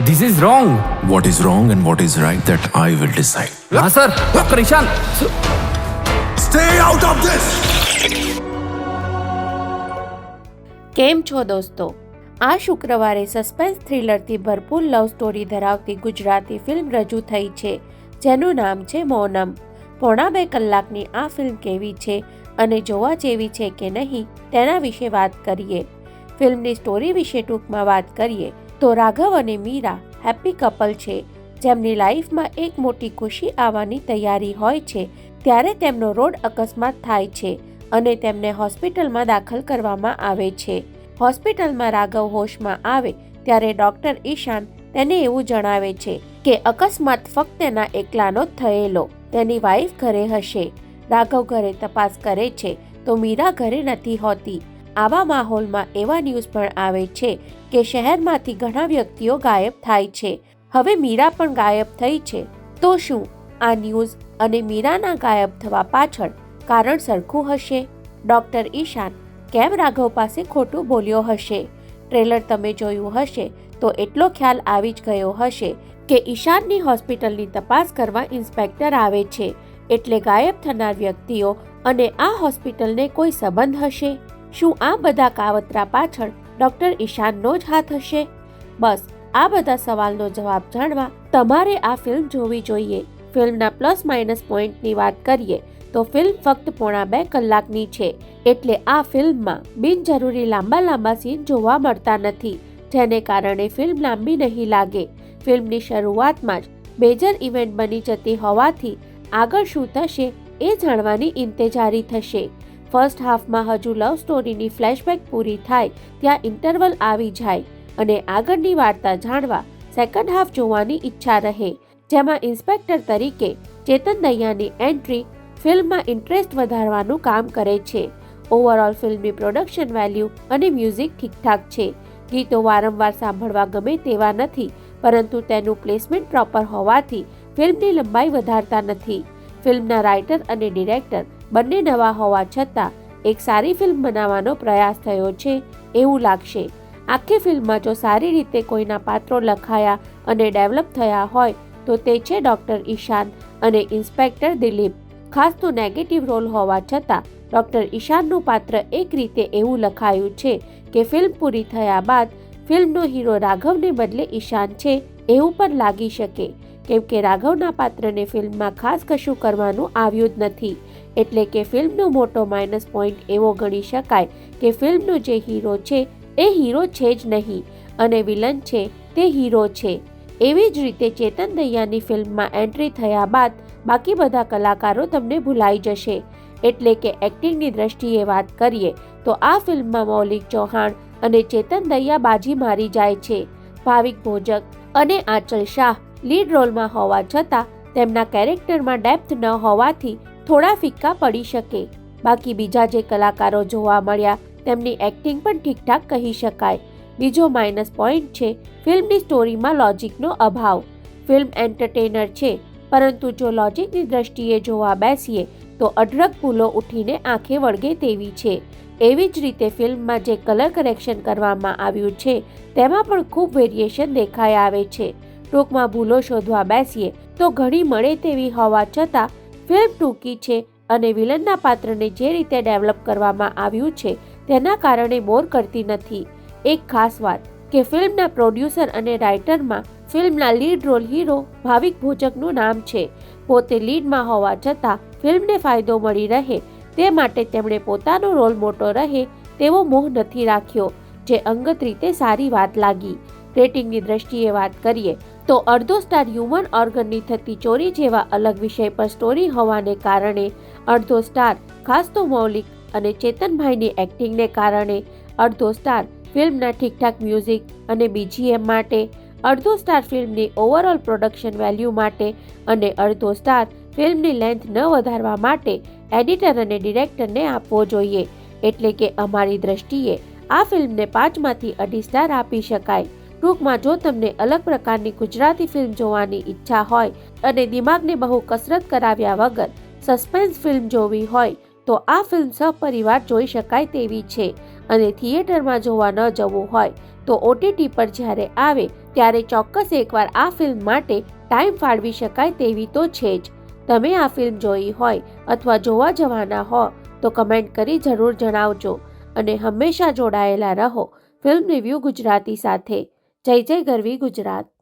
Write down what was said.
This is wrong. What is wrong and what is right, that I will decide. हाँ sir, doctor Ishan. Stay out of this! કેમ છો દોસ્તો? આ શુક્રવારે suspense થ્રિલરથી ભરપૂર લવ સ્ટોરી ધરાવતી ગુજરાતી ફિલ્મ રજૂ થઈ છે, જેનું નામ છે મોનમ. પોણા 2 કલાકની આ ફિલ્મ કેવી છે અને જોવા જેવી છે કે નહીં તેના વિશે વાત કરીએ. ફિલ્મની સ્ટોરી વિશે ટૂંકમાં વાત કરીએ તો રાઘવ અને મીરા હેપી કપલ છે, જેમની લાઈફમાં એક મોટી ખુશી આવવાની તૈયારી હોય છે ત્યારે તેમનો રોડ અકસ્માત થાય છે અને તેમને હોસ્પિટલમાં દાખલ કરવામાં આવે છે. હોસ્પિટલમાં રાઘવ હોશમાં આવે ત્યારે ડૉક્ટર ઈશાન તેને એવું જણાવે છે કે અકસ્માત ફક્ત તેના એકલાનો જ થયેલો, તેની વાઈફ ઘરે હશે. રાઘવ ઘરે તપાસ કરે છે તો મીરા ઘરે નથી હોતી. આવા માહોલમાં એવા ન્યૂઝ પણ આવે છે કે શહેરમાંથી ઘણા વ્યક્તિઓ ગાયબ થાય છે. હવે મીરા પણ ગાયબ થઈ છે, તો શું આ ન્યૂઝ અને મીરાના ગાયબ થવા પાછળ કારણ સરખું હશે? ડૉક્ટર ઈશાન કેમ રાઘવ પાસે ખોટું બોલ્યો હશે? ટ્રેલર તમે જોયું હશે તો એટલો ખ્યાલ આવી જ ગયો હશે કે ઈશાનની હોસ્પિટલની તપાસ કરવા ઇન્સ્પેક્ટર આવે છે, એટલે ગાયબ થનાર વ્યક્તિઓ અને આ હોસ્પિટલને કોઈ સંબંધ હશે? શું આ બધા કાવતરા પાછળ ડૉક્ટર ઈશાનનો જ હાથ હશે? બસ આ બધા સવાલનો જવાબ જાણવા તમારે આ ફિલ્મ જોવી જોઈએ. ફિલ્મના પ્લસ માઇનસ પોઈન્ટની વાત કરીએ તો ફિલ્મ ફક્ત પોણા 2 કલાકની છે, એટલે આ ફિલ્મમાં બિનજરૂરી લાંબા સીન જોવા મળતા નથી, જેને કારણે ફિલ્મ લાંબી નહીં લાગે. ફિલ્મની શરૂઆતમાં જ મેજર ઇવેન્ટ બની જતી હોવાથી આગળ શું થશે એ જાણવાની ઇંતેજારી થશે. ફર્સ્ટ હાફમાં હજુ લવ સ્ટોરીની ફ્લેશબેક પૂરી થાય ત્યાં ઇન્ટરવલ આવી જાય અને આગળની વાર્તા જાણવા સેકન્ડ હાફ જોવાની ઈચ્છા રહે, જેમાં ઇન્સ્પેક્ટર તરીકે ચેતન દૈયાની એન્ટ્રી ફિલ્મમાં ઇન્ટરેસ્ટ વધારવાનું કામ કરે છે. ઓવરઓલ ફિલ્મની પ્રોડક્શન વેલ્યુ અને મ્યુઝિક ઠીકઠાક છે. ગીતો વારંવાર સાંભળવા ગમે તેવા નથી, પરંતુ તેનું પ્લેસમેન્ટ પ્રોપર હોવાથી ફિલ્મની લંબાઈ વધારતા નથી. ફિલ્મના રાઇટર અને ડિરેક્ટર બંને નવા હોવા છતાં એક સારી ફિલ્મ બનાવવાનો પ્રયાસ થયો છે એવું લાગશે. આખી ફિલ્મમાં જો સારી રીતે કોઈના પાત્રો લખાયા અને ડેવલપ થયા હોય તો તે છે ડૉક્ટર ઈશાન અને ઇન્સ્પેક્ટર દિલીપ. ખાસ તો નેગેટિવ રોલ હોવા છતાં ડૉક્ટર ઈશાનનું પાત્ર એક રીતે એવું લખાયું છે કે ફિલ્મ પૂરી થયા બાદ ફિલ્મનો હીરો રાઘવને બદલે ઈશાન છે એવું પણ લાગી શકે, કેમ કે રાઘવના પાત્રને ફિલ્મમાં ખાસ કશું કરવાનું આવ્યું જ નથી. એટલે કે ફિલ્મનો મોટો માઇનસ પોઈન્ટ એવો ગણી શકાય કે ફિલ્મનો જે હીરો છે એ હીરો છે જ નહીં અને વિલન છે તે હીરો છે. એવી જ રીતે ચેતન દૈયાની ફિલ્મમાં એન્ટ્રી થયા બાદ બાકી બધા કલાકારો તમને ભૂલાઈ જશે. એટલે કે એક્ટિંગની દ્રષ્ટિએ વાત કરીએ તો આ ફિલ્મમાં મૌલિક ચૌહાણ અને ચેતન દૈયા બાજી મારી જાય છે. ભાવિક ભોજક અને આંચલ શાહ લીડ રોલમાં હોવા છતાં તેમના કેરેક્ટરમાં ડેપ્થ ન હોવાથી થોડા ફિક્કા પડી શકે. બાકી બીજા જે કલાકારો જોવા મળ્યા તેમની એક્ટિંગ પણ ઠીકઠાક કહી શકાય. બીજો માઇનસ પોઈન્ટ છે ફિલ્મની સ્ટોરીમાં લોજિકનો અભાવ. ફિલ્મ એન્ટરટેનર છે, પરંતુ જો લોજિકની દ્રષ્ટિએ જોવા બેસીએ તો અઢળક ભૂલો ઉઠીને આંખે વળગે તેવી છે. એવી જ રીતે ફિલ્મમાં જે કલર કરેક્શન કરવામાં આવ્યું છે તેમાં પણ ખૂબ વેરિએશન દેખાઈ આવે છે. ટૂંકમાં ભૂલો શોધવા બેસીએ તો ઘણી મળે તેવી હોવા છતાં ફિલ્મ ટૂંકી છે અને વિલનના પાત્રને જે રીતે ડેવલપ કરવામાં આવ્યું છે તેના કારણે બોર કરતી નથી. એક ખાસ વાત કે ફિલ્મના પ્રોડ્યુસર અને રાઇટરમાં ફિલ્મના લીડ રોલ હીરો ભાવિક ભોજકનું નામ છે. પોતે લીડમાં હોવા છતાં ફિલ્મને ફાયદો મળી રહે તે માટે તેમણે પોતાનો રોલ મોટો રહે તેવો મોહ નથી રાખ્યો, જે અંગત રીતે સારી વાત લાગી. રેટિંગની દ્રષ્ટિએ વાત કરીએ તો અડધો સ્ટાર હ્યુમન ઓર્ગનની થતી ચોરી જેવા અલગ વિષય પર સ્ટોરી હોવાને કારણે, અડધો સ્ટાર ખાસ તો મૌલિક અને ચેતનભાઈની એક્ટિંગને કારણે, અડધો સ્ટાર ફિલ્મના ઠીકઠાક મ્યુઝિક અને બીજીએમ માટે, અડધો સ્ટાર ફિલ્મની ઓવરઓલ પ્રોડક્શન વેલ્યુ માટે અને અડધો સ્ટાર ફિલ્મની લેન્થ ન વધારવા માટે એડિટર અને ડિરેક્ટરને આપવો જોઈએ. એટલે કે અમારી દ્રષ્ટિએ આ ફિલ્મને 5માંથી 2.5 સ્ટાર આપી શકાય. ટૂંકમાં જો તમને અલગ પ્રકારની ગુજરાતી ફિલ્મ જોવાની ઈચ્છા હોય અને દિમાગને બહુ કસરત કરાવ્યા વગર સસ્પેન્સ ફિલ્મ જોવી હોય તો આ ફિલ્મ સહપરિવાર જોઈ શકાય તેવી છે અને થિયેટરમાં જોવા ન જવું હોય તો OTT પર જ્યારે આવે ત્યારે ચોક્કસ એકવાર આ ફિલ્મ માટે ટાઈમ ફાળવી શકાય તેવી તો છે જ. તમે આ ફિલ્મ જોઈ હોય અથવા જોવા જવાના હો તો કમેન્ટ કરી જરૂર જણાવજો અને હંમેશા જોડાયેલા રહો ફિલ્મ રિવ્યૂ ગુજરાતી સાથે. જય જય ગરવી ગુજરાત.